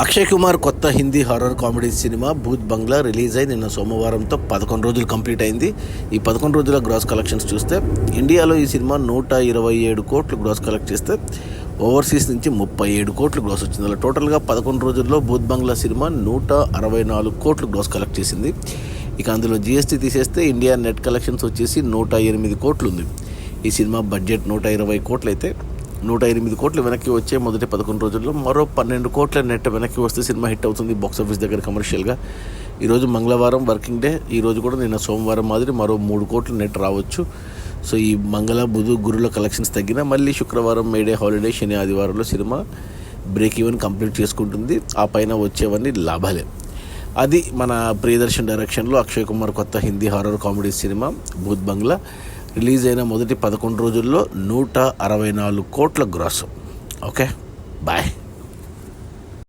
అక్షయ్ కుమార్ కొత్త Hindi horror comedy cinema భూత్ బంగ్లా release అయి నిన్న సోమవారంతో 11 రోజులు కంప్లీట్ అయింది. ఈ 11 రోజుల గ్రాస్ కలెక్షన్స్ చూస్తే ఇండియాలో ఈ సినిమా 127 కోట్లు గ్రాస్ కలెక్ట్ చేస్తే ఓవర్సీస్ నుంచి 37 కోట్లు గ్రాస్ వచ్చింది. అలా టోటల్గా 11 రోజుల్లో భూత్ బంగ్లా సినిమా 164 కోట్లు గ్రాస్ కలెక్ట్ చేసింది. ఇక అందులో జీఎస్టీ తీసేస్తే ఇండియా నెట్ కలెక్షన్స్ వచ్చేసి 108 కోట్లు ఉంది. ఈ సినిమా బడ్జెట్ 120 కోట్లు అయితే 108 కోట్లు వెనక్కి వచ్చే మొదటి 11 రోజుల్లో మరో 12 కోట్ల నెట్ వెనక్కి వస్తే సినిమా హిట్ అవుతుంది బాక్సాఫీస్ దగ్గర కమర్షియల్గా. ఈరోజు మంగళవారం వర్కింగ్ డే. ఈరోజు కూడా నిన్న సోమవారం మాదిరి మరో 3 కోట్ల నెట్ రావచ్చు. సో ఈ మంగళ బుధ గురుల కలెక్షన్స్ తగ్గినా మళ్ళీ శుక్రవారం మేడే హాలిడే, శని ఆదివారంలో సినిమా బ్రేక్ ఈవెన్ కంప్లీట్ చేసుకుంటుంది. ఆ పైన వచ్చేవన్నీ లాభాలే. అది మన ప్రియదర్శన్ డైరెక్షన్లో అక్షయ్ కుమార్ కొత్త హిందీ హారర్ కామెడీ సినిమా భూత్ బంగ్లా రిలీజ్ అయిన మొదటి 11 రోజుల్లో 164 కోట్ల గ్రాస్. Okay, bye.